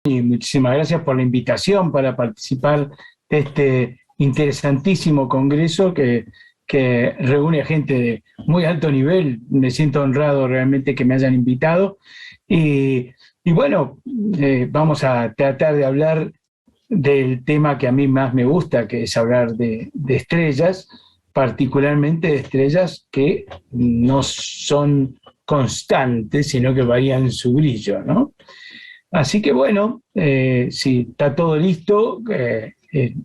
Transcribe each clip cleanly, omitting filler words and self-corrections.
y muchísimas gracias por la invitación para participar de este interesantísimo congreso que reúne a gente de muy alto nivel. Me siento honrado realmente que me hayan invitado. Y, y bueno, vamos a tratar de hablar del tema que a mí más me gusta, que es hablar de estrellas, particularmente de estrellas que no son constantes, sino que varían su brillo, ¿no? Así que bueno, si está todo listo,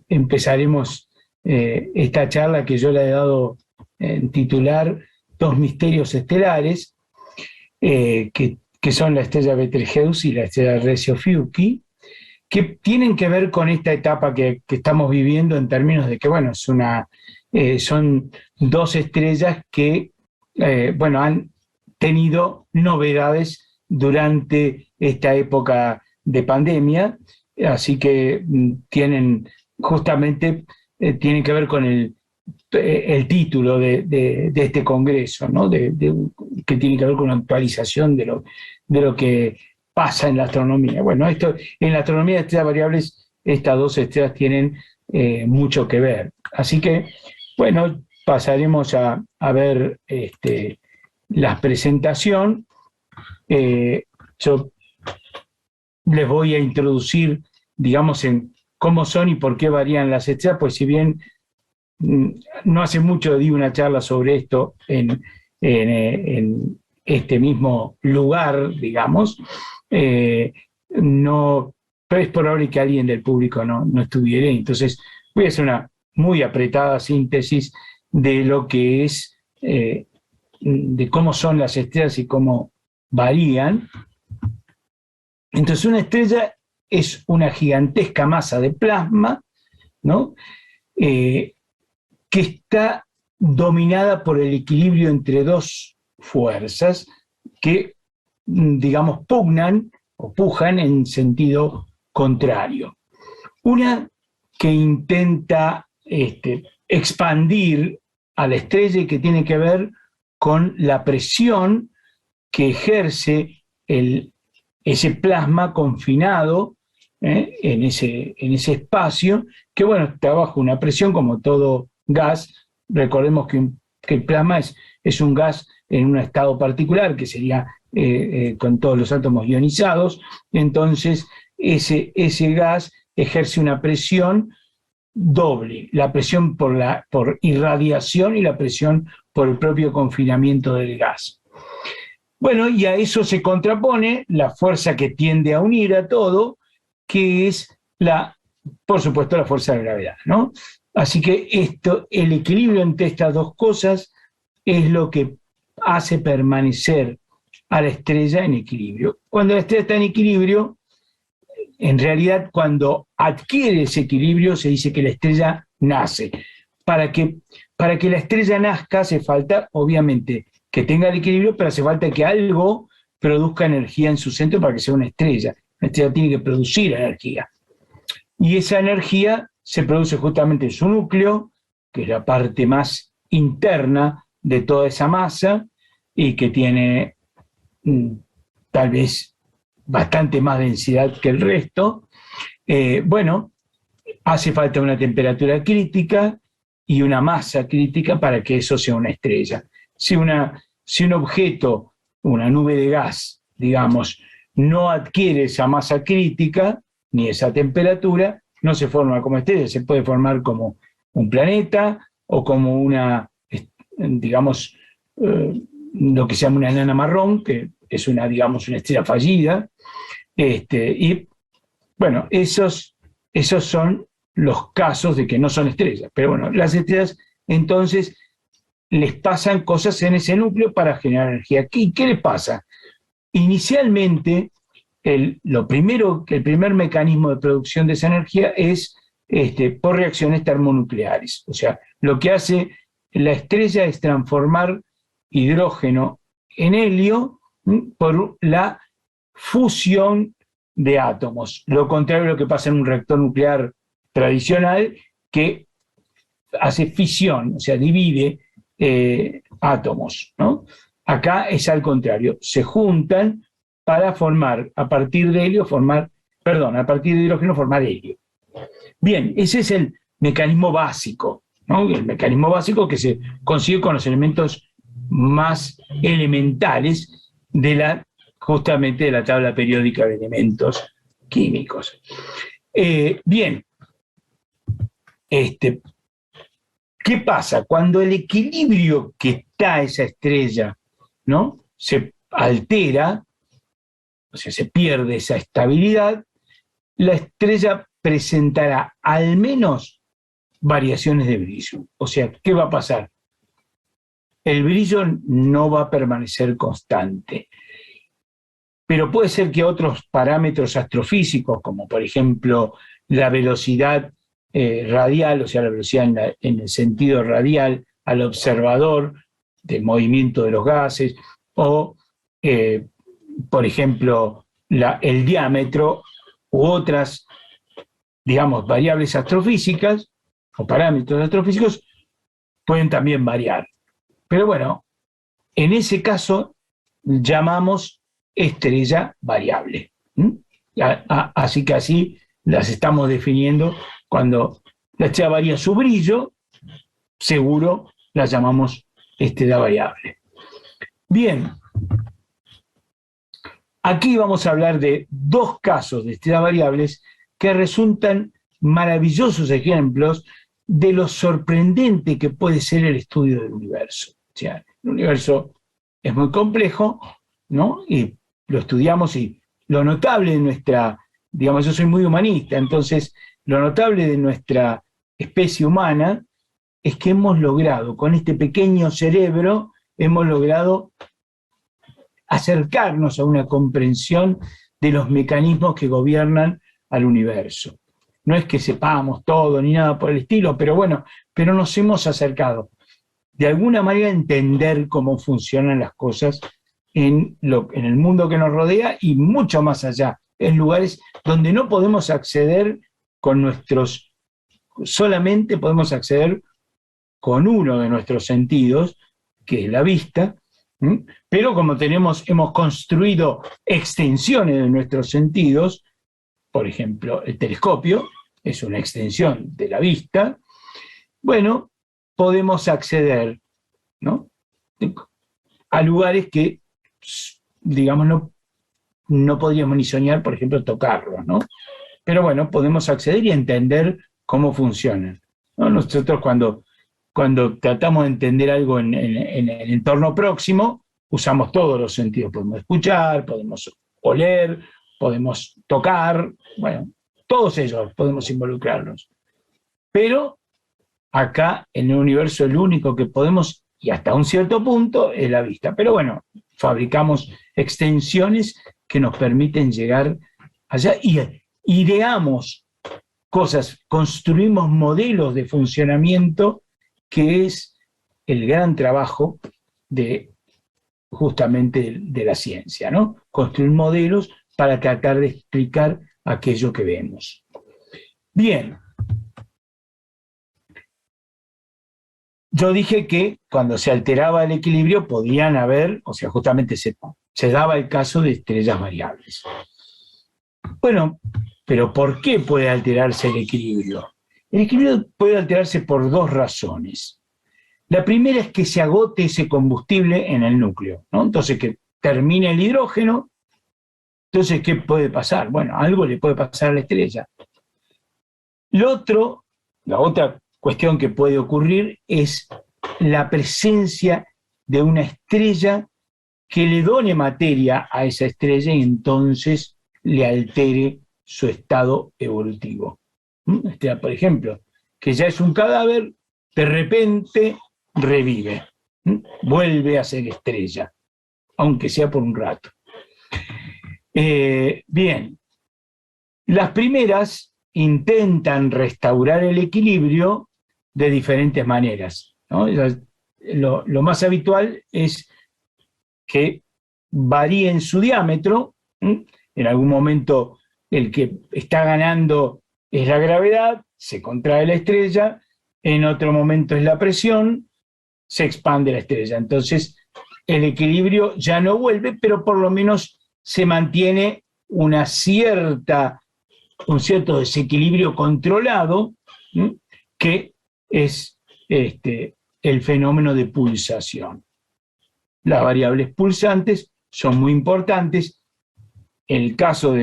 empezaremos esta charla que yo le he dado en titular Dos misterios estelares, que son la estrella Betelgeuse y la estrella Recio Fiuchi, que tienen que ver con esta etapa que estamos viviendo en términos de que, bueno, son dos estrellas que, bueno, han tenido novedades durante esta época de pandemia, así que justamente tienen que ver con el título de este congreso, ¿no? Que tiene que ver con la actualización de lo que pasa en la astronomía. Bueno, en la astronomía de estrellas variables, estas dos estrellas tienen mucho que ver. Así que, bueno, pasaremos a ver la presentación. Yo les voy a introducir, digamos, en cómo son y por qué varían las estrellas, pues si bien no hace mucho di una charla sobre esto en este mismo lugar, digamos, no, pero es probable que alguien del público no estuviera. Entonces voy a hacer una muy apretada síntesis de lo que es, de cómo son las estrellas y cómo varían. Entonces una estrella es una gigantesca masa de plasma, ¿no? Que está dominada por el equilibrio entre dos fuerzas que, digamos, pugnan o pujan en sentido contrario. Una que intenta expandir a la estrella y que tiene que ver con la presión que ejerce ese plasma confinado en ese espacio, que bueno, está bajo una presión como todo gas. Recordemos que el plasma es un gas en un estado particular, que sería con todos los átomos ionizados. Entonces, ese gas ejerce una presión doble, la presión por irradiación y la presión por el propio confinamiento del gas. Bueno, y a eso se contrapone la fuerza que tiende a unir a todo, que es por supuesto, la fuerza de gravedad, ¿no? Así que el equilibrio entre estas dos cosas es lo que hace permanecer a la estrella en equilibrio. Cuando la estrella está en equilibrio, en realidad cuando adquiere ese equilibrio se dice que la estrella nace. Para que la estrella nazca hace falta, obviamente, que tenga el equilibrio, pero hace falta que algo produzca energía en su centro para que sea una estrella. La estrella tiene que producir energía. Y esa energía se produce justamente en su núcleo, que es la parte más interna de toda esa masa y que tiene tal vez bastante más densidad que el resto. Bueno, hace falta una temperatura crítica y una masa crítica para que eso sea una estrella. Si un objeto, una nube de gas, digamos, no adquiere esa masa crítica ni esa temperatura, no se forma como estrella, se puede formar como un planeta o como digamos, lo que se llama una enana marrón, que es digamos, una estrella fallida. Y bueno, esos son los casos de que no son estrellas. Pero bueno, las estrellas entonces les pasan cosas en ese núcleo para generar energía. ¿Y qué les pasa? Inicialmente, el primer mecanismo de producción de esa energía es por reacciones termonucleares. O sea, lo que hace la estrella es transformar hidrógeno en helio por la fusión de átomos. Lo contrario de lo que pasa en un reactor nuclear tradicional, que hace fisión, o sea, divide átomos, ¿no? Acá es al contrario, se juntan para formar, a partir de helio, formar perdón, a partir de hidrógeno formar helio. Bien, ese es el mecanismo básico, ¿no? El mecanismo básico que se consigue con los elementos más elementales justamente de la tabla periódica de elementos químicos. Bien, ¿qué pasa? Cuando el equilibrio que está esa estrella, ¿no?, se altera, o sea, se pierde esa estabilidad, la estrella presentará al menos variaciones de brillo. O sea, ¿qué va a pasar? El brillo no va a permanecer constante, pero puede ser que otros parámetros astrofísicos, como por ejemplo la velocidad radial, o sea, la velocidad en el sentido radial al observador del movimiento de los gases, o por ejemplo el diámetro u otras, digamos, variables astrofísicas o parámetros astrofísicos pueden también variar. Pero bueno, en ese caso llamamos estrella variable. Así que así las estamos definiendo. Cuando la estrella varía su brillo, seguro la llamamos estrella variable. Bien, aquí vamos a hablar de dos casos de estrellas variables que resultan maravillosos ejemplos de lo sorprendente que puede ser el estudio del universo. O sea, el universo es muy complejo, ¿no? Y lo estudiamos, y lo notable de nuestra, digamos, yo soy muy humanista, entonces lo notable de nuestra especie humana es que hemos logrado, con este pequeño cerebro, hemos logrado acercarnos a una comprensión de los mecanismos que gobiernan al universo. No es que sepamos todo ni nada por el estilo, pero bueno, pero nos hemos acercado de alguna manera a entender cómo funcionan las cosas en el mundo que nos rodea y mucho más allá, en lugares donde no podemos acceder solamente podemos acceder con uno de nuestros sentidos, que es la vista, pero como hemos construido extensiones de nuestros sentidos, por ejemplo, el telescopio es una extensión de la vista, bueno, podemos acceder, ¿no?, a lugares que, digamos, no podríamos ni soñar, por ejemplo, tocarlos, ¿no? Pero bueno, podemos acceder y entender cómo funcionan, ¿no? Nosotros cuando tratamos de entender algo en el entorno próximo, usamos todos los sentidos. Podemos escuchar, podemos oler, podemos tocar, bueno, todos ellos podemos involucrarnos. Pero acá en el universo el único que podemos, y hasta un cierto punto, es la vista. Pero bueno, fabricamos extensiones que nos permiten llegar allá y ideamos cosas, construimos modelos de funcionamiento, que es el gran trabajo justamente de la ciencia, ¿no? Construir modelos para tratar de explicar aquello que vemos. Bien. Yo dije que cuando se alteraba el equilibrio podían haber, o sea, justamente se daba el caso de estrellas variables. Bueno, pero ¿por qué puede alterarse el equilibrio? El equilibrio puede alterarse por dos razones. La primera es que se agote ese combustible en el núcleo, ¿no? Entonces, que termine el hidrógeno. Entonces, ¿qué puede pasar? Bueno, algo le puede pasar a la estrella. La otra cuestión que puede ocurrir es la presencia de una estrella que le done materia a esa estrella y entonces le altere su estado evolutivo. Por ejemplo, que ya es un cadáver, de repente revive, vuelve a ser estrella, aunque sea por un rato. Bien, las primeras intentan restaurar el equilibrio de diferentes maneras, ¿no? Lo más habitual es que varíen su diámetro. En algún momento el que está ganando es la gravedad, se contrae la estrella, en otro momento es la presión, se expande la estrella. Entonces el equilibrio ya no vuelve, pero por lo menos se mantiene una cierta un cierto desequilibrio controlado, que es el fenómeno de pulsación. Las variables pulsantes son muy importantes. El caso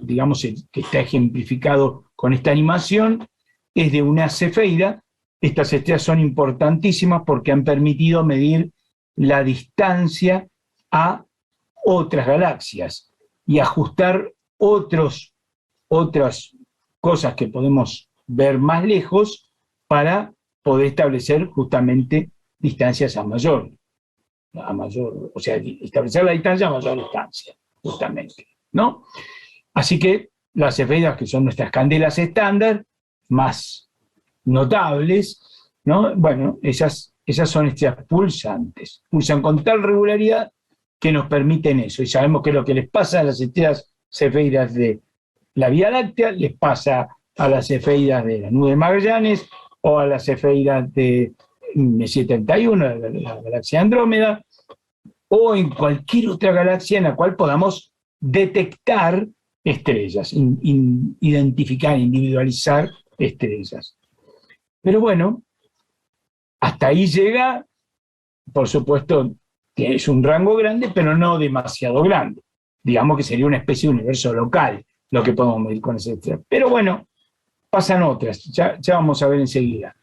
digamos, que está ejemplificado con esta animación es de una cefeida. Estas estrellas son importantísimas porque han permitido medir la distancia a otras galaxias y ajustar otras cosas que podemos ver más lejos para poder establecer justamente distancias a mayor, o sea, establecer la distancia a mayor distancia, justamente, ¿no? Así que las cefeidas, que son nuestras candelas estándar, más notables, ¿no? Bueno, esas son estrellas pulsantes. Pulsan con tal regularidad que nos permiten eso. Y sabemos que lo que les pasa a las estrellas cefeidas de la Vía Láctea les pasa a las cefeidas de la Nube de Magallanes o a las cefeidas de M71, de la galaxia Andrómeda, o en cualquier otra galaxia en la cual podamos detectar estrellas, identificar, individualizar estrellas. Pero bueno, hasta ahí llega, por supuesto, es un rango grande, pero no demasiado grande. Digamos que sería una especie de universo local lo que podemos medir con esa estrella. Pero bueno, pasan otras, ya vamos a ver enseguida.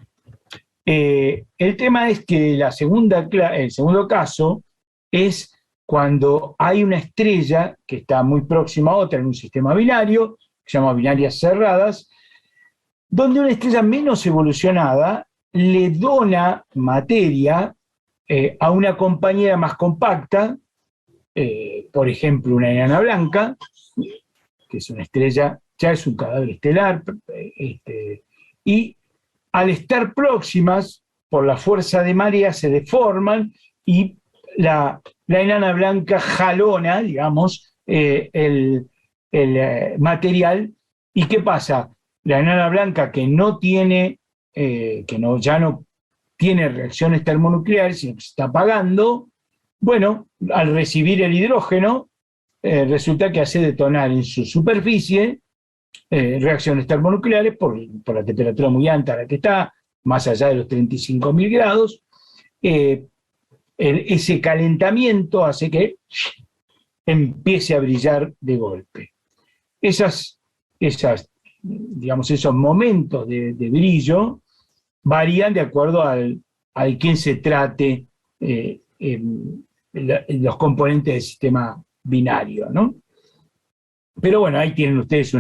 El tema es que el segundo caso es cuando hay una estrella que está muy próxima a otra en un sistema binario, que se llama binarias cerradas, donde una estrella menos evolucionada le dona materia a una compañera más compacta, por ejemplo, una enana blanca, que es una estrella, ya es un cadáver estelar, y al estar próximas, por la fuerza de marea, se deforman y la enana blanca jalona, digamos, el material. ¿Y qué pasa? La enana blanca que no tiene, ya no tiene reacciones termonucleares, sino que se está apagando, bueno, al recibir el hidrógeno, resulta que hace detonar en su superficie reacciones termonucleares por la temperatura muy alta a la que está, más allá de los 35.000 grados. Ese calentamiento hace que empiece a brillar de golpe. Digamos, esos momentos de brillo varían de acuerdo al quien se trate los componentes del sistema binario, ¿no? Pero bueno, ahí tienen ustedes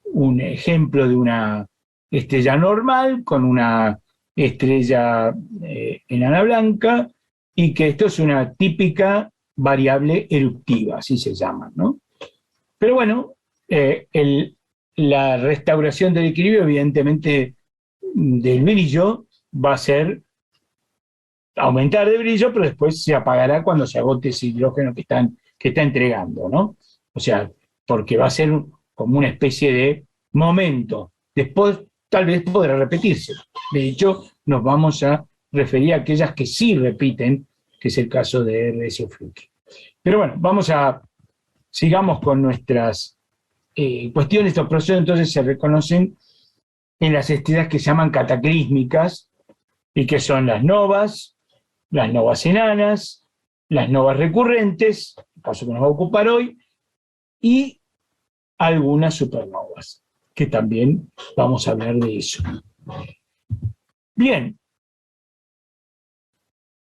un ejemplo de una estrella normal con una estrella enana blanca, y que esto es una típica variable eruptiva, así se llama, ¿no? Pero bueno, la restauración del equilibrio, evidentemente, del brillo va a ser aumentar de brillo, pero después se apagará cuando se agote ese hidrógeno que está entregando, ¿no? O sea, porque va a ser como una especie de momento. Después tal vez podrá repetirse. De hecho, nos vamos a referir a aquellas que sí repiten, que es el caso de RS Fluke. Pero bueno, sigamos con nuestras cuestiones. Estos procesos entonces se reconocen en las estrellas que se llaman cataclísmicas, y que son las novas enanas, las novas recurrentes, el caso que nos va a ocupar hoy, y algunas supernovas, que también vamos a hablar de eso. Bien,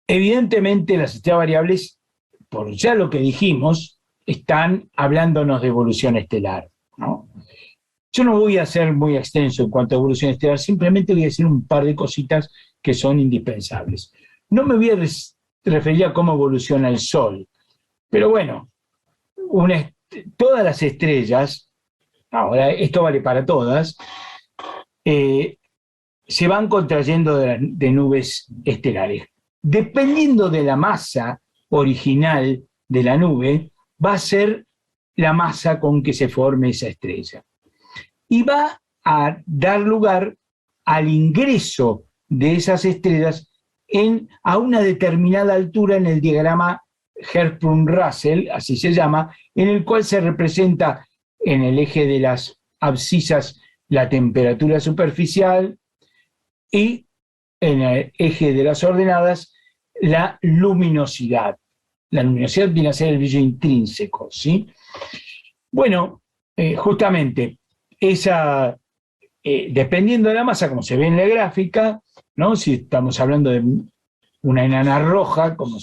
evidentemente las estrellas variables, por ya lo que dijimos, están hablándonos de evolución estelar, ¿no? Yo no voy a ser muy extenso en cuanto a evolución estelar, simplemente voy a decir un par de cositas que son indispensables. No me voy a referir a cómo evoluciona el Sol, pero bueno, todas las estrellas, ahora esto vale para todas, se van contrayendo de nubes estelares. Dependiendo de la masa original de la nube, va a ser la masa con que se forme esa estrella. Y va a dar lugar al ingreso de esas estrellas a una determinada altura en el diagrama Hertzsprung-Russell, así se llama, en el cual se representa en el eje de las abscisas la temperatura superficial y en el eje de las ordenadas la luminosidad. La luminosidad viene a ser el brillo intrínseco, ¿sí? Bueno, justamente esa, dependiendo de la masa, como se ve en la gráfica, ¿no? Si estamos hablando de una enana roja, como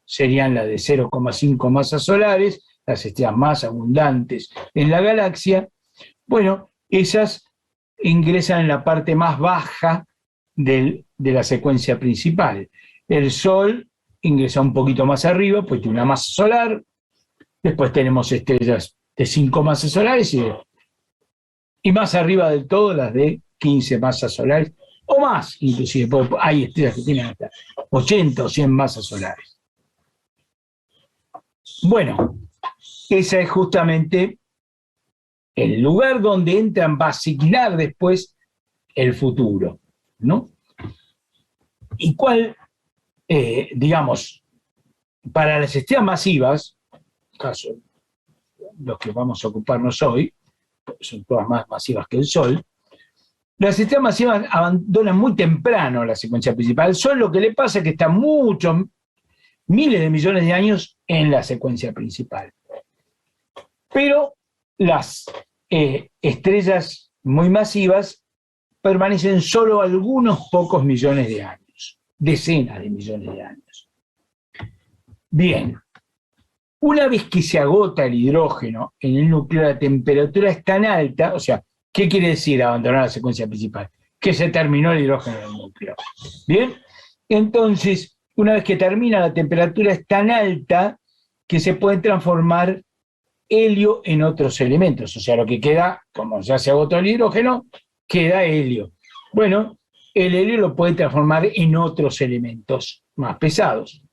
serían las de 0,5 masas solares, las estrellas más abundantes en la galaxia, bueno, esas ingresan en la parte más baja de la secuencia principal. El Sol ingresa un poquito más arriba, pues tiene una masa solar. Después tenemos estrellas de 5 masas solares y más arriba del todo las de 15 masas solares, o más, inclusive, porque hay estrellas que tienen hasta 80 o 100 masas solares. Bueno, ese es justamente el lugar donde entran, va a asignar después el futuro, ¿no? Y cuál, digamos, para las estrellas masivas, caso los que vamos a ocuparnos hoy, son todas más masivas que el Sol, las estrellas masivas abandonan muy temprano la secuencia principal. El Sol lo que le pasa es que está muchos, miles de millones de años en la secuencia principal. Pero las estrellas muy masivas permanecen solo algunos pocos millones de años, decenas de millones de años. Bien, una vez que se agota el hidrógeno en el núcleo, la temperatura es tan alta, o sea, ¿qué quiere decir abandonar la secuencia principal? Que se terminó el hidrógeno en el núcleo. Bien, entonces, una vez que termina, la temperatura es tan alta que se puede transformar helio en otros elementos. O sea, lo que queda, como ya se agotó el hidrógeno, queda helio. Bueno, el helio lo puede transformar en otros elementos más pesados.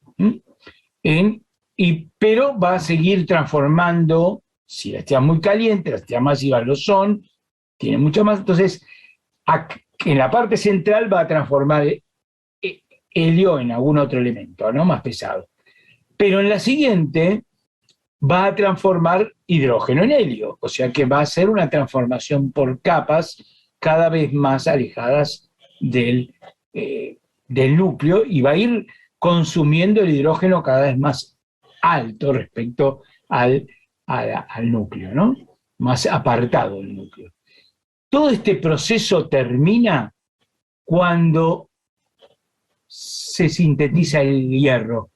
Pero va a seguir transformando, si la estrella es muy caliente, las estrellas masivas lo son, tiene mucho más, entonces en la parte central va a transformar helio en algún otro elemento, ¿no? Más pesado. Pero en la siguiente va a transformar hidrógeno en helio, o sea que va a ser una transformación por capas cada vez más alejadas del núcleo y va a ir consumiendo el hidrógeno cada vez más alto respecto al núcleo, ¿no? Más apartado del núcleo. Todo este proceso termina cuando se sintetiza el hierro.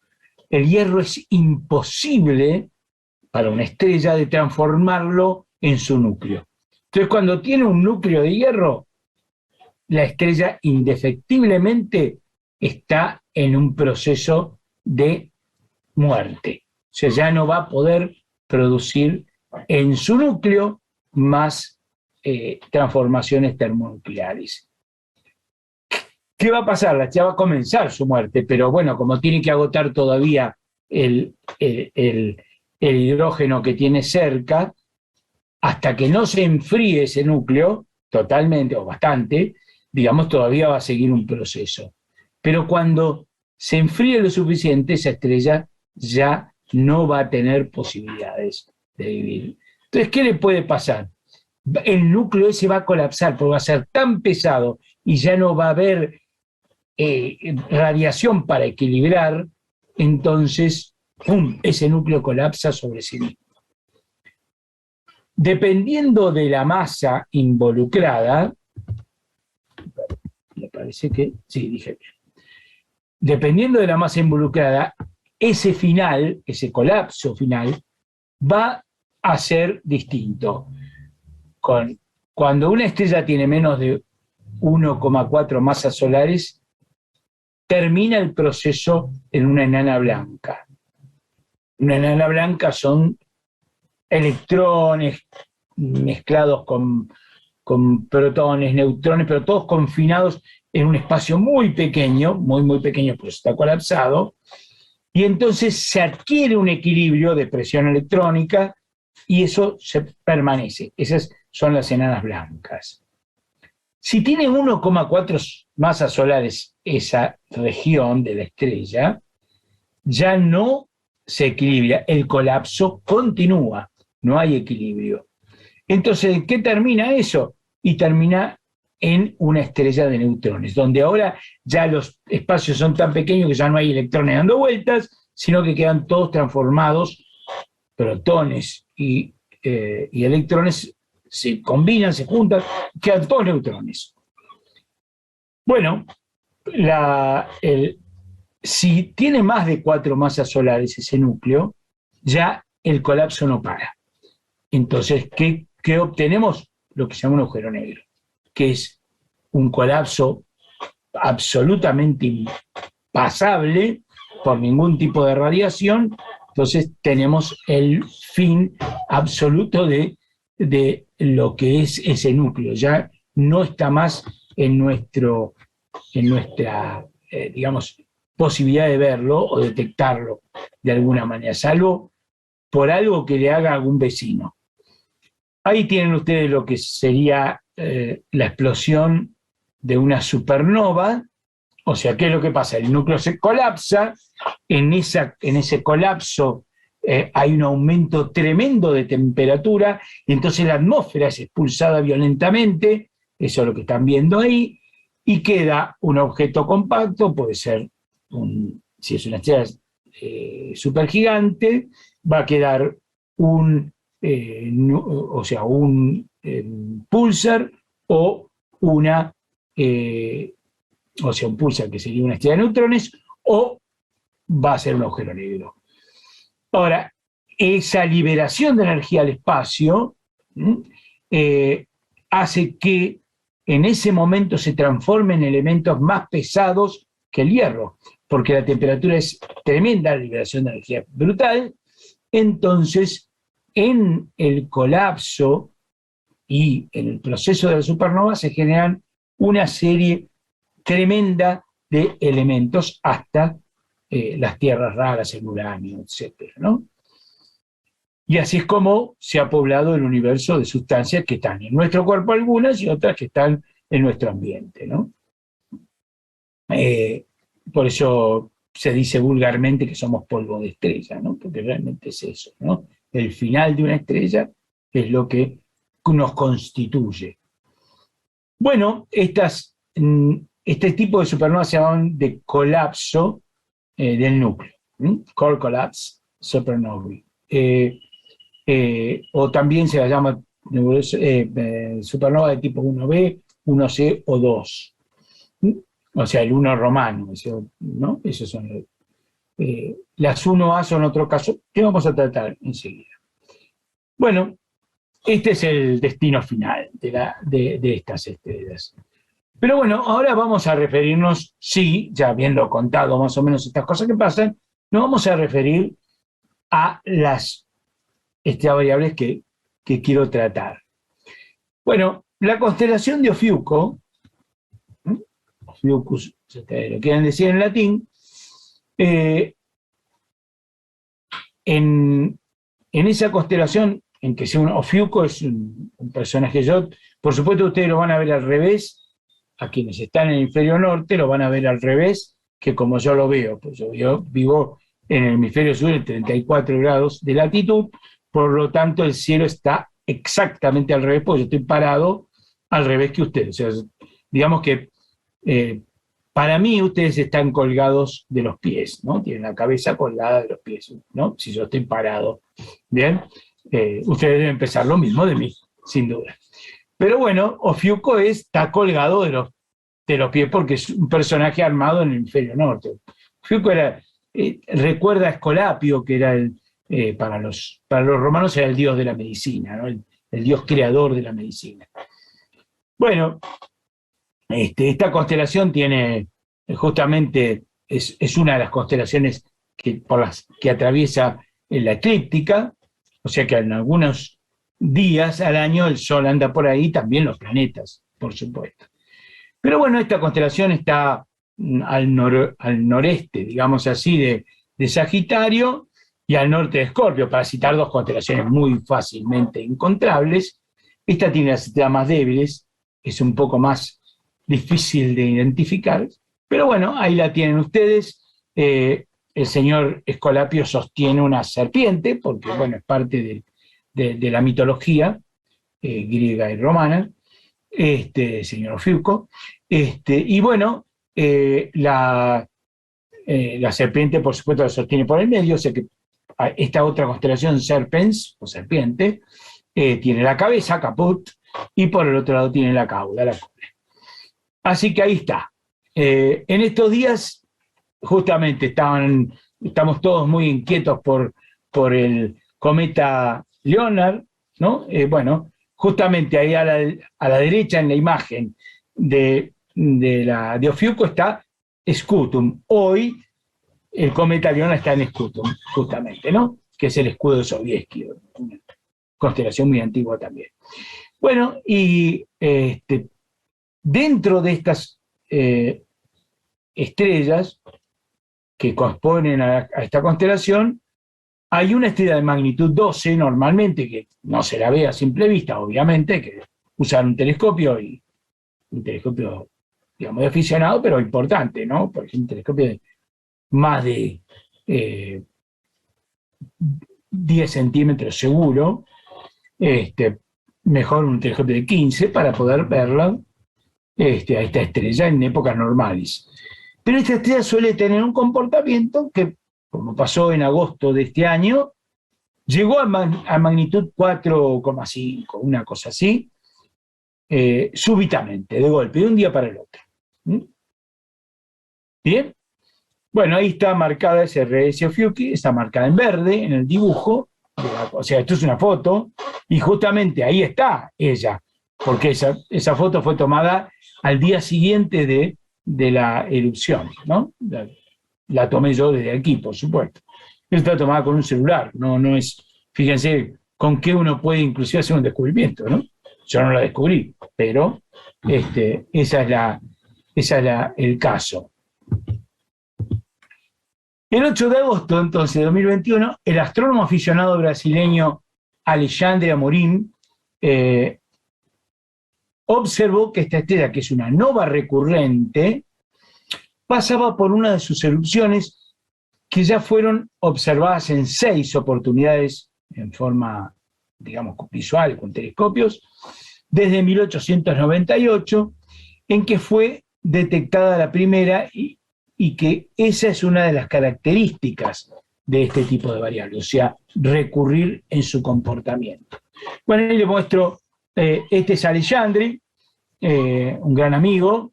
El hierro es imposible para una estrella de transformarlo en su núcleo. Entonces, cuando tiene un núcleo de hierro, la estrella indefectiblemente está en un proceso de muerte. O sea, ya no va a poder producir en su núcleo más transformaciones termonucleares. ¿Qué va a pasar? La estrella va a comenzar su muerte, pero bueno, como tiene que agotar todavía el hidrógeno que tiene cerca, hasta que no se enfríe ese núcleo totalmente o bastante, digamos, todavía va a seguir un proceso. Pero cuando se enfríe lo suficiente, esa estrella ya no va a tener posibilidades de vivir. Entonces, ¿qué le puede pasar? El núcleo ese va a colapsar porque va a ser tan pesado y ya no va a haber radiación para equilibrar, entonces ¡pum!, ese núcleo colapsa sobre sí mismo. Dependiendo de la masa involucrada, me parece que, sí, dije bien. Dependiendo de la masa involucrada, ese final, ese colapso final, va a ser distinto. Cuando una estrella tiene menos de 1,4 masas solares, termina el proceso en una enana blanca. Una enana blanca son electrones mezclados con protones, neutrones, pero todos confinados en un espacio muy pequeño, muy pequeño, pues está colapsado, y entonces se adquiere un equilibrio de presión electrónica y eso se permanece. Esas son las enanas blancas. Si tiene 1,4 masas solares esa región de la estrella, ya no se equilibra, el colapso continúa, no hay equilibrio. Entonces, ¿en qué termina eso? Y termina en una estrella de neutrones, donde ahora ya los espacios son tan pequeños que ya no hay electrones dando vueltas, sino que quedan todos transformados, protones y electrones se combinan, se juntan, quedan todos neutrones. Bueno, si tiene más de 4 masas solares ese núcleo, ya el colapso no para. Entonces, ¿qué obtenemos? Lo que se llama un agujero negro, que es un colapso absolutamente impasable por ningún tipo de radiación. Entonces tenemos el fin absoluto de lo que es ese núcleo. Ya no está más en nuestra, digamos, posibilidad de verlo o detectarlo de alguna manera, salvo por algo que le haga algún vecino. Ahí tienen ustedes lo que sería la explosión de una supernova. O sea, ¿qué es lo que pasa? El núcleo se colapsa, en ese colapso hay un aumento tremendo de temperatura, y entonces la atmósfera es expulsada violentamente, eso es lo que están viendo ahí, y queda un objeto compacto, puede ser, si es una estrella supergigante, va a quedar un pulsar o una un pulsar que sería una estrella de neutrones, o va a ser un agujero negro. Ahora, esa liberación de energía al espacio hace que en ese momento se transformen en elementos más pesados que el hierro, porque la temperatura es tremenda, la liberación de energía es brutal. Entonces, en el colapso y en el proceso de la supernova se generan una serie tremenda de elementos hasta las tierras raras, el uranio, etc., ¿no? Y así es como se ha poblado el universo de sustancias que están en nuestro cuerpo algunas y otras que están en nuestro ambiente, ¿no? Por eso se dice vulgarmente que somos polvo de estrella, ¿no? Porque realmente es eso, ¿no? El final de una estrella es lo que nos constituye. Bueno, este tipo de supernovas se llaman de colapso del núcleo, core collapse supernovae. O también se la llama supernova de tipo 1b, 1c o 2. O sea, el 1 romano, ¿no? Esos son las 1A son otro caso que vamos a tratar enseguida. Bueno, este es el destino final de estas estrellas. Pero bueno, ahora vamos a referirnos, sí, ya habiendo contado más o menos estas cosas que pasan, nos vamos a referir a las variables que quiero tratar. Bueno, la constelación de Ofiuco, Ophiuchus, lo quieren decir en latín, en esa constelación en que Ofiuco es un personaje, por supuesto ustedes lo van a ver al revés, a quienes están en el hemisferio norte lo van a ver al revés que como yo lo veo, pues yo vivo en el hemisferio sur en 34 grados de latitud, por lo tanto el cielo está exactamente al revés, porque yo estoy parado al revés que ustedes. O sea, digamos que para mí ustedes están colgados de los pies, ¿no? Tienen la cabeza colgada de los pies, ¿no? Si yo estoy parado, ¿bien? Ustedes deben pensar lo mismo de mí, sin duda. Pero bueno, Ofiuco está colgado de los pies porque es un personaje armado en el hemisferio norte. Ofiuco recuerda a Escolapio, que era para los romanos era el dios de la medicina, ¿no? el dios creador de la medicina. Bueno, esta constelación tiene, justamente, es una de las constelaciones por las que atraviesa la eclíptica, o sea que en algunos días al año el Sol anda por ahí, también los planetas, por supuesto. Pero bueno, esta constelación está al noreste, digamos así, de Sagitario y al norte de Escorpio, para citar dos constelaciones muy fácilmente encontrables. Esta tiene las estrellas más débiles, es un poco más difícil de identificar, pero bueno, ahí la tienen ustedes. El señor Escolapio sostiene una serpiente, porque bueno, es parte de la mitología, griega y romana, señor Ofiuco. Y bueno, la serpiente, por supuesto, la sostiene por el medio, o sea que esta otra constelación, Serpens, o serpiente, tiene la cabeza, caput, y por el otro lado tiene la cauda, la cola. Así que ahí está. En estos días, justamente, estamos todos muy inquietos por el cometa Leonard, ¿no? Bueno, justamente ahí a la derecha en la imagen de Ofiuco está Scutum. Hoy el cometa Leonard está en Scutum, justamente, ¿no? Que es el escudo de Sovietsky, una constelación muy antigua también. Bueno, y dentro de estas estrellas que componen a esta constelación, hay una estrella de magnitud 12 normalmente, que no se la ve a simple vista, obviamente, hay que usar un telescopio, digamos, de aficionado, pero importante, ¿no? Por ejemplo, un telescopio de más de 10 centímetros seguro, mejor un telescopio de 15 para poder verla a esta estrella en épocas normales. Pero esta estrella suele tener un comportamiento que, como pasó en agosto de este año, llegó a magnitud 4,5, una cosa así, súbitamente, de golpe, de un día para el otro. Bien, bueno, ahí está marcada ese RS Ophiuchi, está marcada en verde en el dibujo, o sea, esto es una foto, y justamente ahí está ella, porque esa foto fue tomada al día siguiente de la erupción, ¿no? La tomé yo desde aquí, por supuesto. Está tomada con un celular, no es, fíjense, con qué uno puede inclusive hacer un descubrimiento, ¿no? Yo no la descubrí, pero esa es el caso. El 8 de agosto, entonces, de 2021, el astrónomo aficionado brasileño Alexandre Amorim observó que esta estrella, que es una nova recurrente, pasaba por una de sus erupciones que ya fueron observadas en 6 oportunidades en forma, digamos, visual, con telescopios, desde 1898, en que fue detectada la primera y que esa es una de las características de este tipo de variables, o sea, recurrir en su comportamiento. Bueno, ahí le muestro, este es Alexandre, un gran amigo,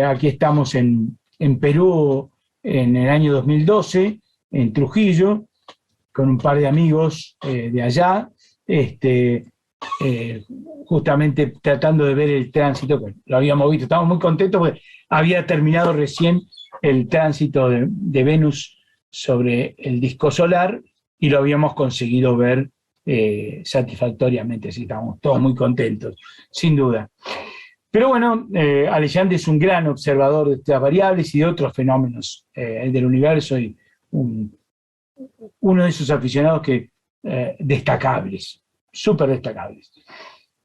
aquí estamos en Perú en el año 2012, en Trujillo, con un par de amigos de allá, justamente tratando de ver el tránsito, que lo habíamos visto, estábamos muy contentos porque había terminado recién el tránsito de Venus sobre el disco solar y lo habíamos conseguido ver satisfactoriamente, así estábamos todos muy contentos, sin duda. Pero bueno, Alexandre es un gran observador de estas variables y de otros fenómenos del universo y uno de esos aficionados destacables, súper destacables.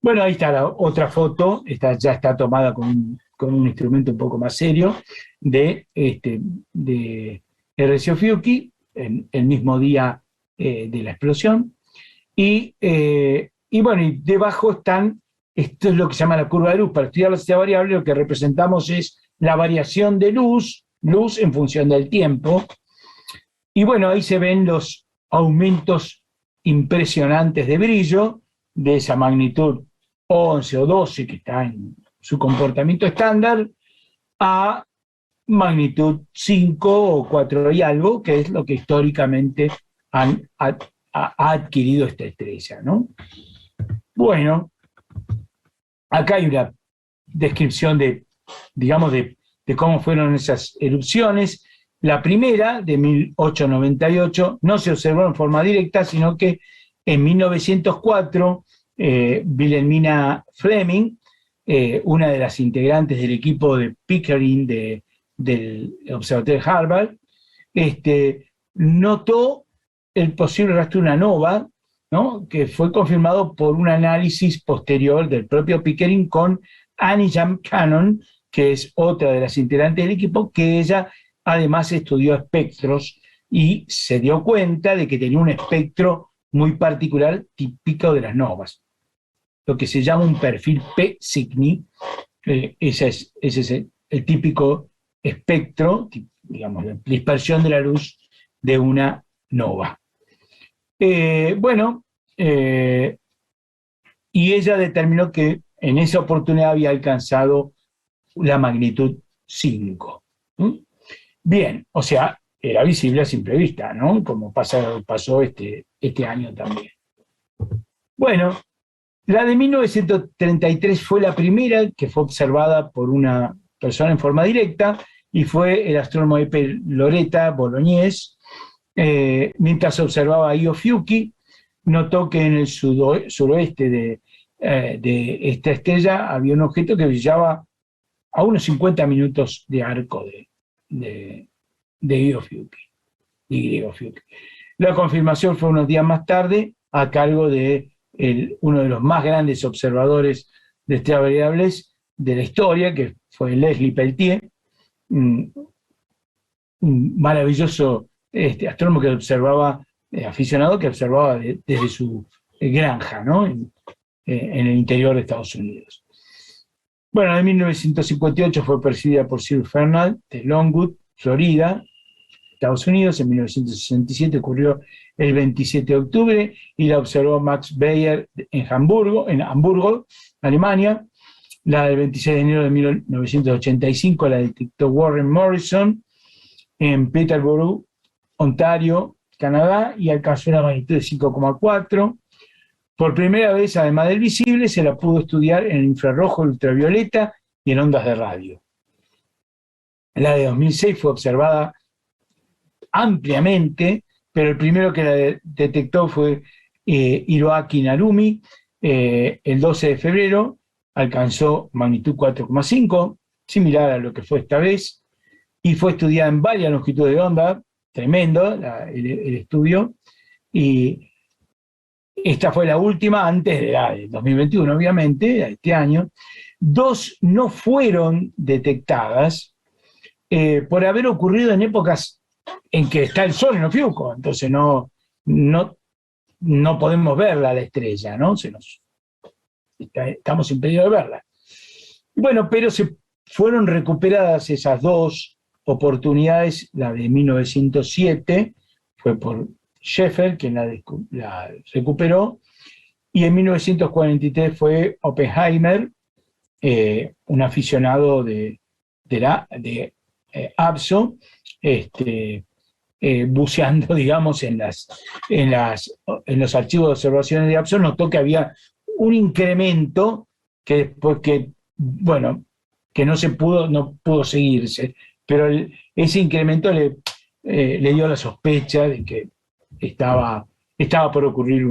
Bueno, ahí está la otra foto, ya está tomada con un instrumento un poco más serio de R.C. Ophiuchi, el mismo día de la explosión. Y bueno, y debajo están, esto es lo que se llama la curva de luz. Para estudiar la estrella variable lo que representamos es la variación de luz en función del tiempo. Y bueno, ahí se ven los aumentos impresionantes de brillo de esa magnitud 11 o 12 que está en su comportamiento estándar a magnitud 5 o 4 y algo, que es lo que históricamente ha adquirido esta estrella, ¿no? Bueno, acá hay una descripción digamos, de cómo fueron esas erupciones. La primera, de 1898, no se observó en forma directa, sino que en 1904, Wilhelmina Fleming, una de las integrantes del equipo de Pickering del Observatorio de Harvard, notó el posible rastro de una nova, ¿no? Que fue confirmado por un análisis posterior del propio Pickering con Annie Jam Cannon, que es otra de las integrantes del equipo, que ella además estudió espectros y se dio cuenta de que tenía un espectro muy particular, típico de las novas. lo que se llama un perfil P Cygni. Ese es el típico espectro, digamos, la dispersión de la luz de una nova. Y ella determinó que en esa oportunidad había alcanzado la magnitud 5. Bien, o sea, era visible a simple vista, ¿no? Como pasó este año también. Bueno, la de 1933 fue la primera que fue observada por una persona en forma directa, y fue el astrónomo Epe Loretta Bolognese. Mientras observaba a Io Fiuchi, notó que en el suroeste de esta estrella había un objeto que brillaba a unos 50 minutos de arco de Io Fiuchi. La confirmación fue unos días más tarde a cargo de uno de los más grandes observadores de estrellas variables de la historia, que fue Leslie Peltier, un maravilloso astrónomo que observaba, aficionado que observaba desde su granja, ¿no? En el interior de Estados Unidos. Bueno, en 1958 fue percibida por Sir Ferdinand de Longwood, Florida, Estados Unidos. En 1967 ocurrió el 27 de octubre y la observó Max Bayer en Hamburgo, Alemania. La del 26 de enero de 1985 la detectó Warren Morrison en Peterborough, Ontario, Canadá, y alcanzó una magnitud de 5,4. Por primera vez, además del visible, se la pudo estudiar en infrarrojo, ultravioleta y en ondas de radio. La de 2006 fue observada ampliamente, pero el primero que la detectó fue Hiroaki Narumi. El 12 de febrero alcanzó magnitud 4,5, similar a lo que fue esta vez, y fue estudiada en varias longitudes de onda. Tremendo el estudio, y esta fue la última antes de la de 2021, obviamente, de este año. 2 no fueron detectadas por haber ocurrido en épocas en que está el Sol en Ofiuco, entonces no podemos verla, la estrella, ¿no? Estamos impedidos de verla. Bueno, pero se fueron recuperadas esas 2 oportunidades. La de 1907 fue por Scheffer quien la recuperó, y en 1943 fue Oppenheimer, un aficionado de ABSO, buceando, digamos, en los archivos de observaciones de ABSO, notó que había un incremento que después que no pudo seguirse, pero ese incremento le dio la sospecha de que estaba por ocurrir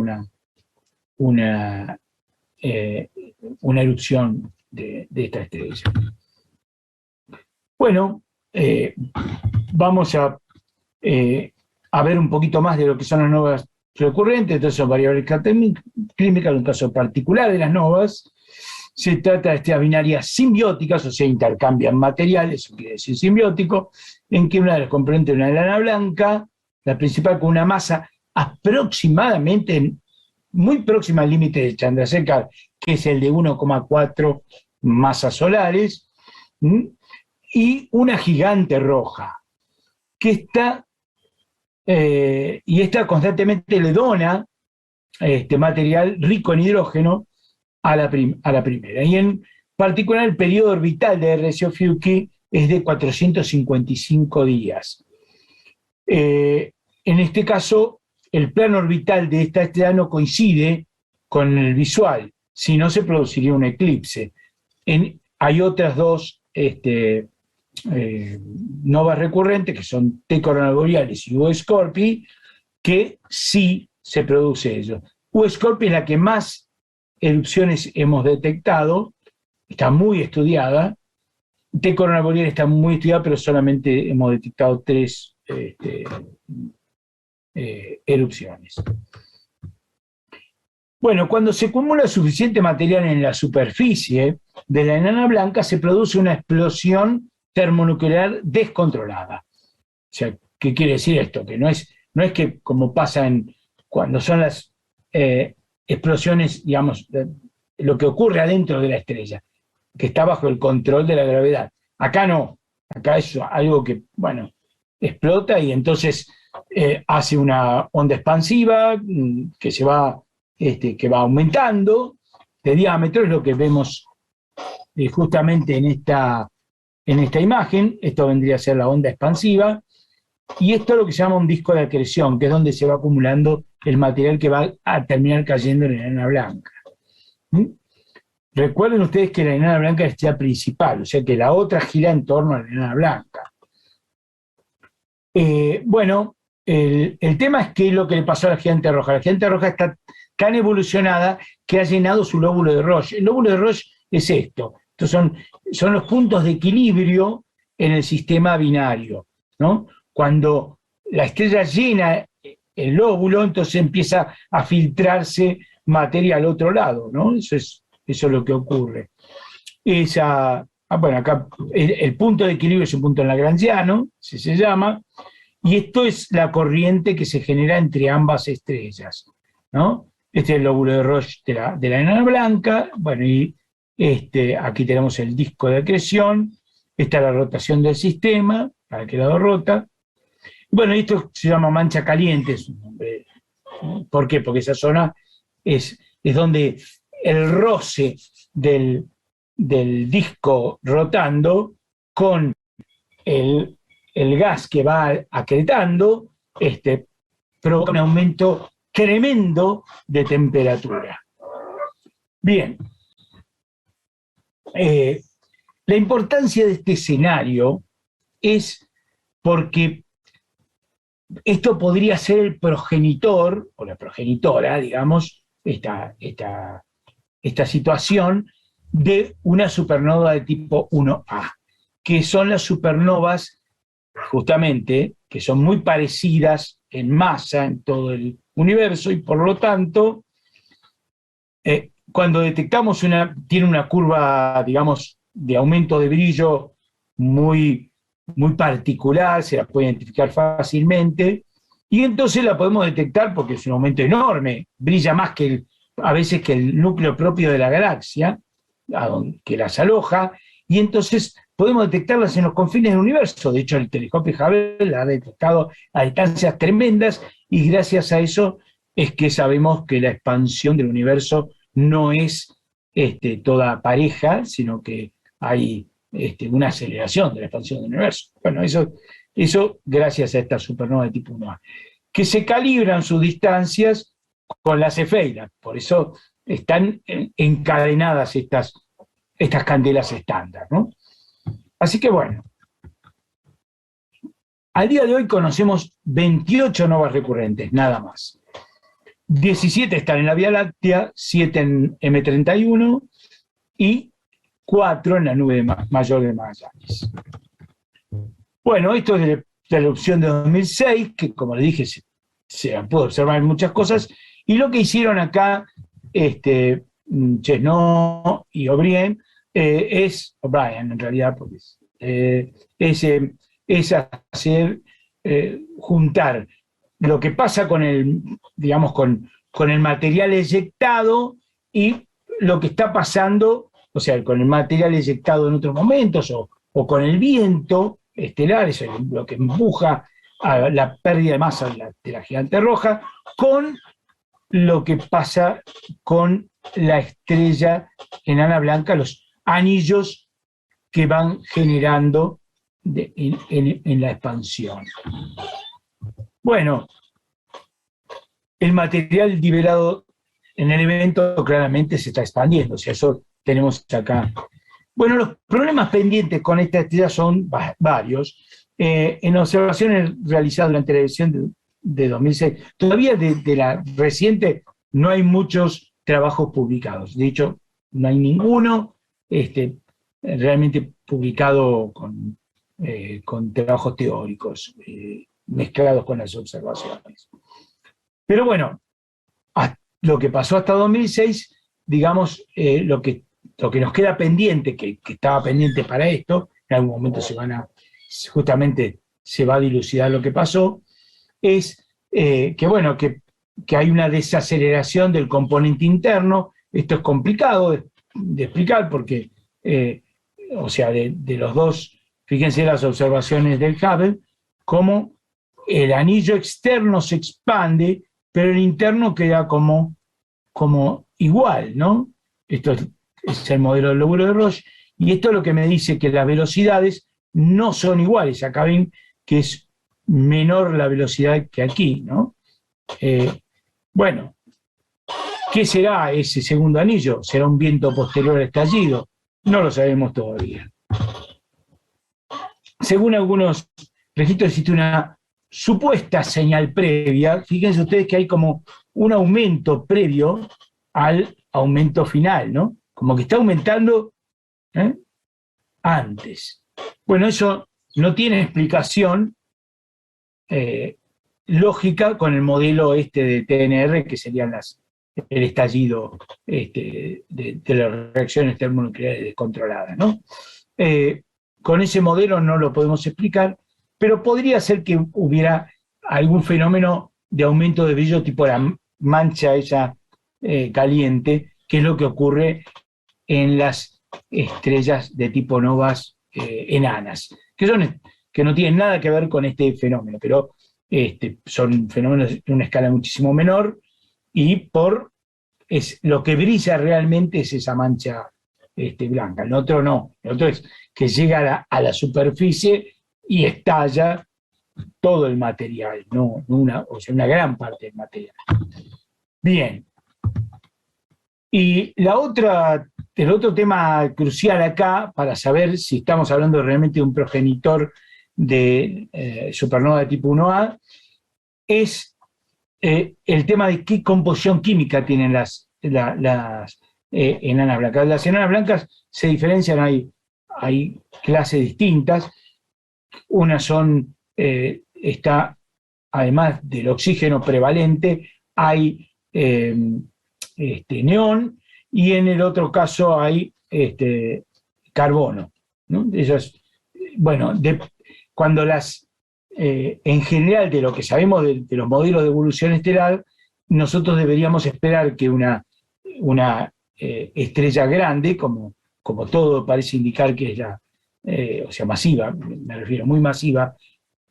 una erupción de esta estrella. Bueno, vamos a ver un poquito más de lo que son las novas recurrentes. Entonces, son variables clínicas, en un caso particular de las novas. Se trata de estrellas binarias simbióticas, o sea, intercambian materiales, eso quiere decir simbiótico, en que una de las componentes es una enana blanca, la principal, con una masa aproximadamente muy próxima al límite de Chandrasekhar, que es el de 1,4 masas solares, y una gigante roja, que esta constantemente le dona material rico en hidrógeno a la primera. Y en particular el periodo orbital de RCO Fiuchi es de 455 días. En este caso, el plano orbital de esta estrella no coincide con el visual, si no se produciría un eclipse. Hay otras 2 novas recurrentes, que son T Coronal Borealis y U Scorpii, que sí se produce ello. U Scorpii es la que más erupciones hemos detectado, está muy estudiada. T Coronal Borealis está muy estudiada, pero solamente hemos detectado 3 erupciones. Bueno, cuando se acumula suficiente material en la superficie de la enana blanca, se produce una explosión termonuclear descontrolada. O sea, ¿qué quiere decir esto? Que no es que, como pasa cuando son las explosiones, digamos, lo que ocurre adentro de la estrella, que está bajo el control de la gravedad. Acá no, acá es algo que, bueno, explota y entonces hace una onda expansiva que va aumentando de diámetro, es lo que vemos justamente en esta imagen. Esto vendría a ser la onda expansiva, y esto es lo que se llama un disco de acreción, que es donde se va acumulando el material que va a terminar cayendo en la enana blanca. ¿Mm? Recuerden ustedes que la enana blanca es la estrella principal, o sea que la otra gira en torno a la enana blanca. Bueno, el tema es que lo que le pasó a la gigante roja. La gigante roja está tan evolucionada que ha llenado su lóbulo de Roche. El lóbulo de Roche es esto. Estos son los puntos de equilibrio en el sistema binario, ¿no? Cuando la estrella llena el lóbulo, entonces empieza a filtrarse materia al otro lado, ¿no? Eso es lo que ocurre. Bueno, acá el punto de equilibrio es un punto lagrangiano, así se llama, y esto es la corriente que se genera entre ambas estrellas, ¿no? Este es el lóbulo de Roche de la enana blanca. Bueno, y aquí tenemos el disco de acreción. Esta es la rotación del sistema, para qué lado rota. Bueno, esto se llama mancha caliente. ¿Por qué? Porque esa zona es donde el roce del disco rotando con el gas que va acretando provoca un aumento tremendo de temperatura. Bien. La importancia de este escenario es porque esto podría ser el progenitor, o la progenitora, digamos, esta situación de una supernova de tipo 1A, que son las supernovas, justamente, que son muy parecidas en masa en todo el universo, y por lo tanto, cuando detectamos tiene una curva, digamos, de aumento de brillo muy particular, se la puede identificar fácilmente, y entonces la podemos detectar porque es un aumento enorme, brilla más a veces que el núcleo propio de la galaxia, que las aloja, y entonces podemos detectarlas en los confines del universo. De hecho, el telescopio Hubble la ha detectado a distancias tremendas, y gracias a eso es que sabemos que la expansión del universo no es toda pareja, sino que hay una aceleración de la expansión del universo. Bueno, eso gracias a esta supernova de tipo 1A, que se calibran sus distancias con las cefeidas. Por eso están encadenadas estas candelas estándar, ¿no? Así que bueno, al día de hoy conocemos 28 novas recurrentes, nada más. 17 están en la Vía Láctea, 7 en M31 y 4 en la nube mayor de Magallanes. Bueno, esto es de la erupción de 2006, que como le dije, se pudo observar muchas cosas, y lo que hicieron acá Chesnot y O'Brien O'Brien en realidad, porque es hacer juntar lo que pasa con el material eyectado y lo que está pasando, o sea, con el material eyectado en otros momentos o con el viento estelar, eso es lo que empuja a la pérdida de masa de la gigante roja, con lo que pasa con la estrella enana blanca, los anillos que van generando en la expansión. Bueno, el material liberado en el evento claramente se está expandiendo, o sea, eso tenemos acá. Bueno, los problemas pendientes con esta estrella son varios. En observaciones realizadas durante la edición de 2006, todavía de la reciente no hay muchos trabajos publicados. De hecho, no hay ninguno realmente publicado con trabajos teóricos mezclados con las observaciones. Pero bueno, lo que pasó hasta 2006, digamos, lo que nos queda pendiente, que estaba pendiente para esto, en algún momento justamente se va a dilucidar lo que pasó, es que hay una desaceleración del componente interno, esto es complicado de explicar porque, o sea, de los dos, fíjense las observaciones del Hubble, cómo el anillo externo se expande, pero el interno queda como igual, ¿no? Esto es el modelo del lóbulo de Roche, y esto es lo que me dice que las velocidades no son iguales. Acá ven que es menor la velocidad que aquí, ¿no? Bueno, ¿qué será ese segundo anillo? ¿Será un viento posterior al estallido? No lo sabemos todavía. Según algunos registros existe una supuesta señal previa. Fíjense ustedes que hay como un aumento previo al aumento final, ¿no? Como que está aumentando antes. Bueno, eso no tiene explicación lógica con el modelo de TNR, que serían el estallido de las reacciones termonucleares descontroladas, ¿no? Con ese modelo no lo podemos explicar, pero podría ser que hubiera algún fenómeno de aumento de brillo tipo la mancha esa caliente, que es lo que ocurre en las estrellas de tipo novas enanas, que no tienen nada que ver con este fenómeno, pero son fenómenos de una escala muchísimo menor, y lo que brilla realmente es esa mancha blanca. El otro no, el otro es que llega a la superficie y estalla todo el material, no una gran parte del material. Bien. Y el otro tema crucial acá, para saber si estamos hablando realmente de un progenitor de supernova de tipo 1A, es el tema de qué composición química tienen las enanas blancas. Las enanas blancas se diferencian, hay clases distintas. Unas además del oxígeno prevalente, hay neón, y en el otro caso hay carbono, ¿no? Bueno, cuando en general, de lo que sabemos de los modelos de evolución estelar, nosotros deberíamos esperar que una estrella grande, como todo parece indicar que es o sea, masiva, me refiero muy masiva,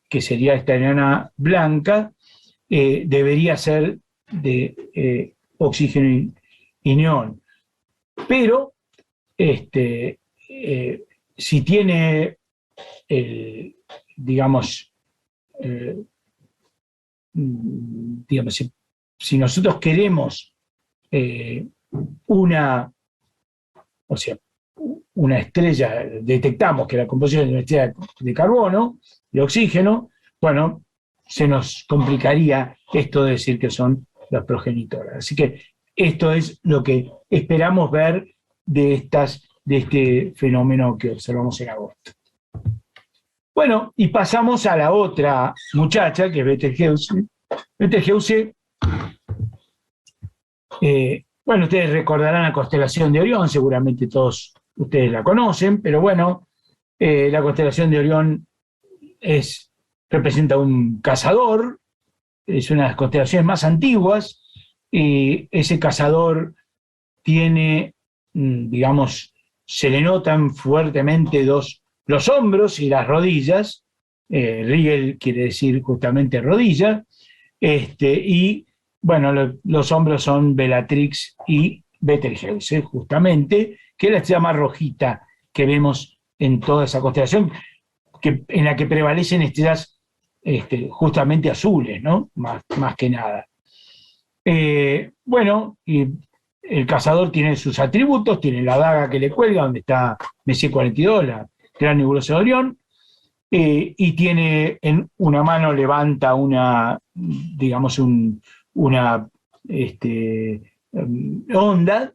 que sería esta enana blanca, debería ser de oxígeno y neón. Pero si tiene digamos, si nosotros queremos una estrella, detectamos que la composición es una estrella de carbono, de oxígeno, bueno, se nos complicaría esto de decir que son las progenitoras. Así que esto es lo que esperamos ver de este fenómeno que observamos en agosto. Bueno, y pasamos a la otra muchacha, que es Betelgeuse. Betelgeuse, bueno, ustedes recordarán la constelación de Orión, seguramente todos ustedes la conocen, pero bueno, la constelación de Orión representa un cazador, es una de las constelaciones más antiguas, y ese cazador tiene, digamos, se le notan fuertemente los hombros y las rodillas. Riegel quiere decir justamente rodilla, y bueno, los hombros son Bellatrix y Betelgeuse, justamente, que es la estrella más rojita que vemos en toda esa constelación, en la que prevalecen estrellas justamente azules, ¿no? Más que nada. Bueno, y el cazador tiene sus atributos, tiene la daga que le cuelga, donde está Messier 42, la gran nebulosa de Orión, y tiene en una mano, levanta digamos, una onda,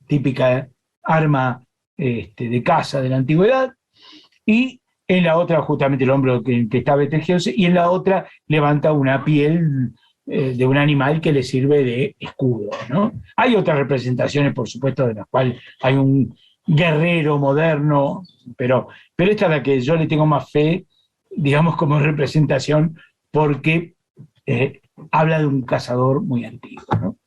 típica arma de caza de la antigüedad, y en la otra justamente el hombro que está Betelgeuse, y en la otra levanta una piel de un animal que le sirve de escudo, ¿no? Hay otras representaciones, por supuesto, de las cuales hay un guerrero moderno, pero esta es la que yo le tengo más fe, digamos, como representación, porque habla de un cazador muy antiguo, ¿no?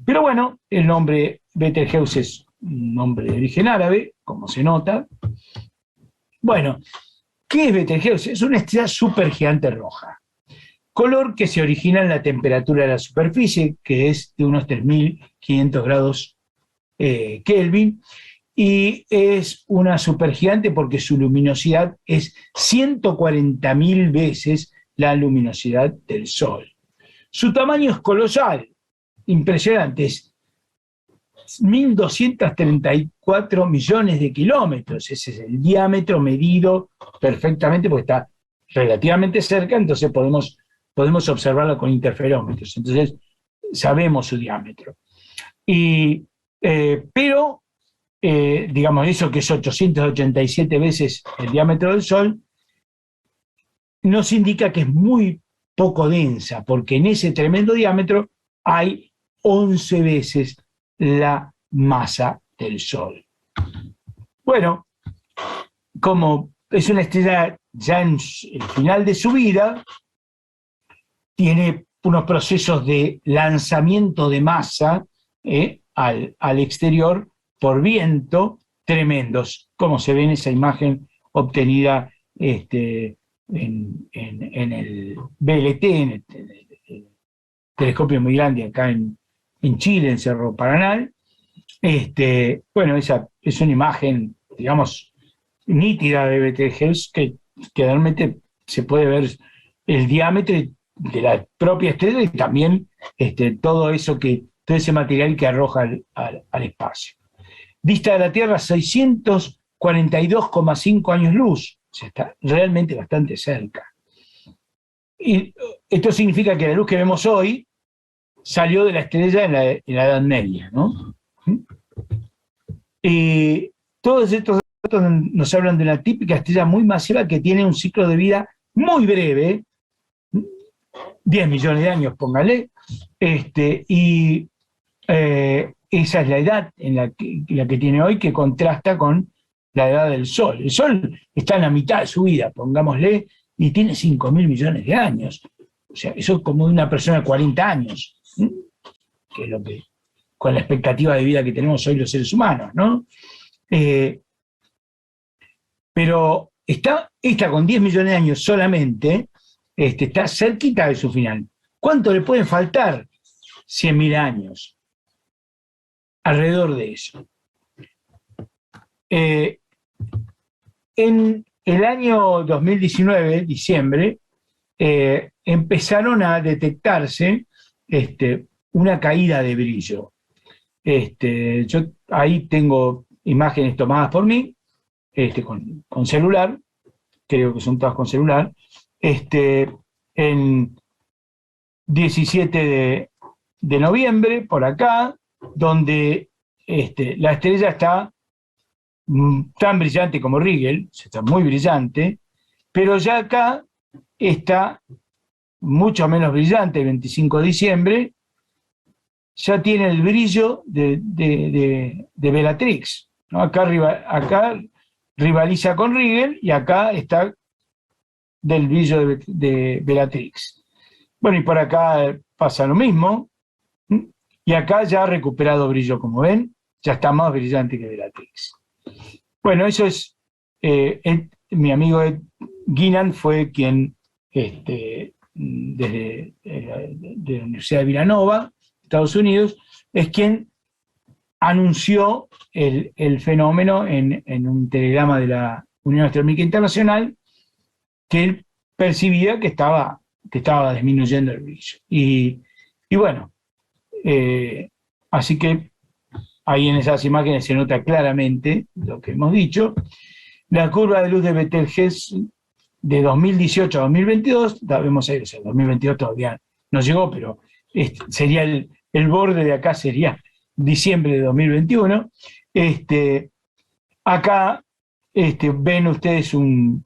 Pero bueno, el nombre Betelgeuse es un nombre de origen árabe, como se nota. Bueno, ¿qué es Betelgeuse? Es una estrella supergigante roja, color que se origina en la temperatura de la superficie, que es de unos 3.500 grados Kelvin, y es una supergigante porque su luminosidad es 140.000 veces la luminosidad del Sol. Su tamaño es colosal, impresionante, es 1.234 millones de kilómetros, ese es el diámetro medido perfectamente porque está relativamente cerca, entonces podemos observarlo con interferómetros, entonces sabemos su diámetro. Pero digamos, eso que es 887 veces el diámetro del Sol, nos indica que es muy poco densa, porque en ese tremendo diámetro hay 11 veces la masa del Sol. Bueno, como es una estrella ya en el final de su vida, tiene unos procesos de lanzamiento de masa al exterior por viento tremendos, como se ve en esa imagen obtenida en el BLT, en el telescopio muy grande acá en Chile, en Cerro Paraná. Bueno, esa es una imagen, digamos, nítida de Betelgeuse que realmente se puede ver el diámetro de la propia estrella y también todo ese material que arroja al espacio. Dista de la Tierra 642,5 años luz, o sea, está realmente bastante cerca. Y esto significa que la luz que vemos hoy salió de la estrella en la Edad Media, ¿no? Y todos estos datos nos hablan de una típica estrella muy masiva que tiene un ciclo de vida muy breve, 10 millones de años, póngale, y esa es la edad en la que tiene hoy, que contrasta con la edad del Sol. El Sol está en la mitad de su vida, pongámosle, y tiene 5.000 millones de años. O sea, eso es como de una persona de 40 años, que es lo que, con la expectativa de vida que tenemos hoy los seres humanos, ¿no? Pero esta con 10 millones de años solamente, está cerquita de su final. ¿Cuánto le pueden faltar? 100.000 años. Alrededor de eso. En el año 2019, diciembre, empezaron a detectarse una caída de brillo. Yo ahí tengo imágenes tomadas por mí, con celular, creo que son todas con celular, en 17 de noviembre, por acá, donde la estrella está tan brillante como Rigel, está muy brillante, pero ya acá está mucho menos brillante, el 25 de diciembre, ya tiene el brillo de Bellatrix, ¿no? Acá rivaliza con Rigel y acá está del brillo de Bellatrix. Bueno, y por acá pasa lo mismo, y acá ya ha recuperado brillo, como ven, ya está más brillante que Bellatrix. Bueno, eso es, mi amigo Ed Guinan fue quien, desde de la Universidad de Villanova, Estados Unidos, es quien anunció el fenómeno en un telegrama de la Unión Astronómica Internacional, que él percibía que estaba disminuyendo el brillo. Y bueno, así que ahí en esas imágenes se nota claramente lo que hemos dicho. La curva de luz de Betelgeuse de 2018 a 2022, la vemos ahí, o sea, 2022 todavía no llegó, pero sería el borde de acá, sería diciembre de 2021. Acá ven ustedes un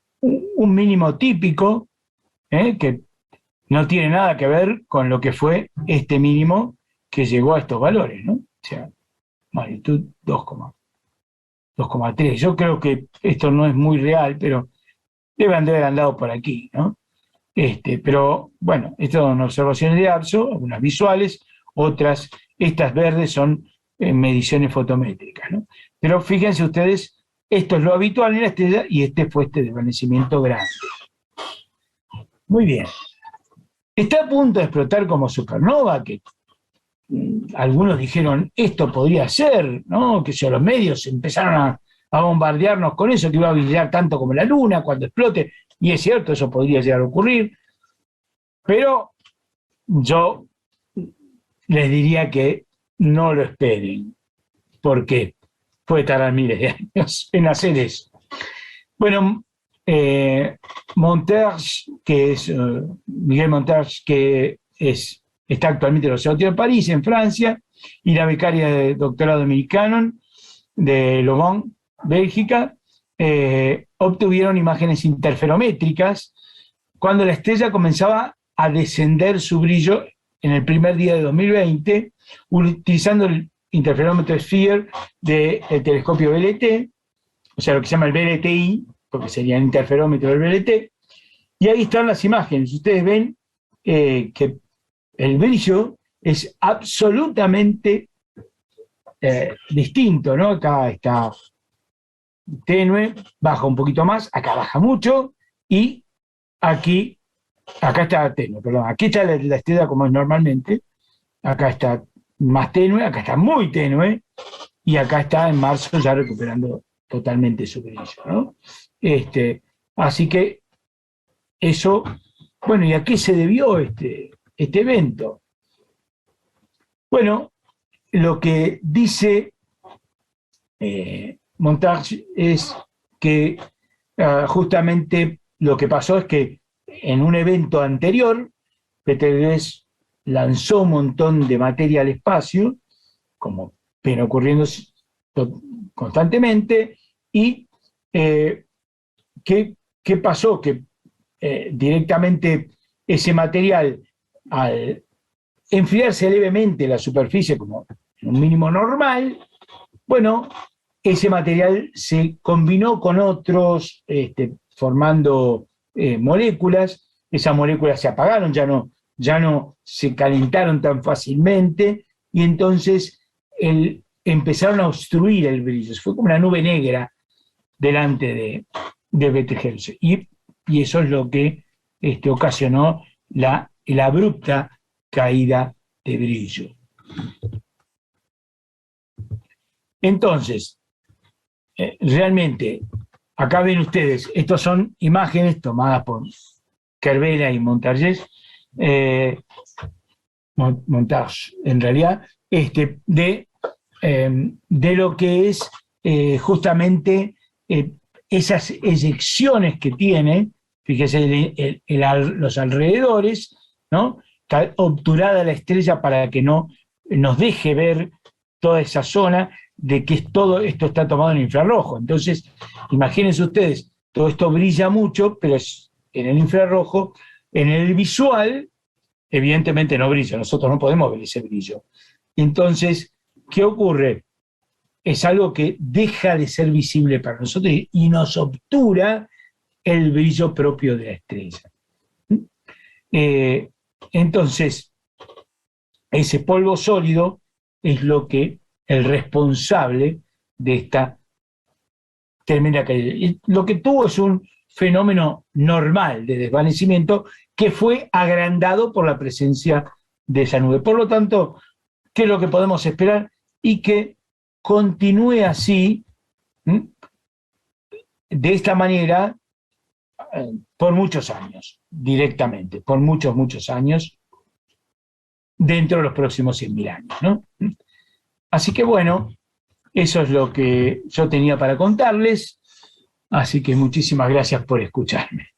mínimo típico, que no tiene nada que ver con lo que fue este mínimo que llegó a estos valores, ¿no? O sea, magnitud 2,3. Yo creo que esto no es muy real, pero deben de haber andado por aquí, ¿no? Pero bueno, estas son observaciones de APSO, algunas visuales, otras, estas verdes son mediciones fotométricas, ¿no? Pero fíjense ustedes, esto es lo habitual en la estrella y este fue este desvanecimiento grande. Muy bien. Está a punto de explotar como supernova, que algunos dijeron, esto podría ser, ¿no? Que los medios empezaron a bombardearnos con eso, que iba a brillar tanto como la luna cuando explote, y es cierto, eso podría llegar a ocurrir, pero yo les diría que no lo esperen, porque puede tardar miles de años en hacer eso. Bueno, Monterge, que es Miguel Monterge, que está actualmente en los Observatorios de París, en Francia, y la becaria de doctorado de Canon de Le Bon, Bélgica, obtuvieron imágenes interferométricas cuando la estrella comenzaba a descender su brillo en el primer día de 2020, utilizando el interferómetro Sphere del telescopio VLT, o sea, lo que se llama el VLTI, porque sería el interferómetro del VLT, y ahí están las imágenes. Ustedes ven que el brillo es absolutamente distinto, ¿no? Acá está tenue, baja un poquito más, acá baja mucho, y acá está tenue, perdón, aquí está la estrella como es normalmente, acá está más tenue, acá está muy tenue, y acá está en marzo ya recuperando totalmente su brillo, ¿no? Así que eso, bueno, ¿y a qué se debió este evento? Bueno, lo que dice Montage es que justamente lo que pasó es que en un evento anterior, Betelgeuse lanzó un montón de materia al espacio, como viene ocurriendo constantemente, y ¿qué pasó? Que directamente ese material, al enfriarse levemente la superficie como en un mínimo normal, bueno, ese material se combinó con otros, formando moléculas. Esas moléculas se apagaron, ya no se calentaron tan fácilmente, y entonces empezaron a obstruir el brillo. Fue como una nube negra delante de Betelgeuse. Y eso es lo que ocasionó la abrupta caída de brillo. Entonces, realmente, acá ven ustedes, estas son imágenes tomadas por Kerbela y Montargis, Montage, en realidad, de lo que es justamente esas eyecciones que tiene, fíjese, los alrededores, ¿no? Está obturada la estrella para que no nos deje ver toda esa zona de que todo esto está tomado en infrarrojo. Entonces, imagínense ustedes, todo esto brilla mucho, pero es en el infrarrojo. En el visual, evidentemente no brilla, nosotros no podemos ver ese brillo. Entonces, ¿qué ocurre? Es algo que deja de ser visible para nosotros y nos obtura el brillo propio de la estrella. Entonces, ese polvo sólido es el responsable de esta tremenda caída. Y lo que tuvo es un fenómeno normal de desvanecimiento que fue agrandado por la presencia de esa nube. Por lo tanto, ¿qué es lo que podemos esperar? Y que continúe así, de esta manera, por muchos años, directamente, por muchos, muchos años, dentro de los próximos 100.000 años, ¿no? Así que bueno, eso es lo que yo tenía para contarles, así que muchísimas gracias por escucharme.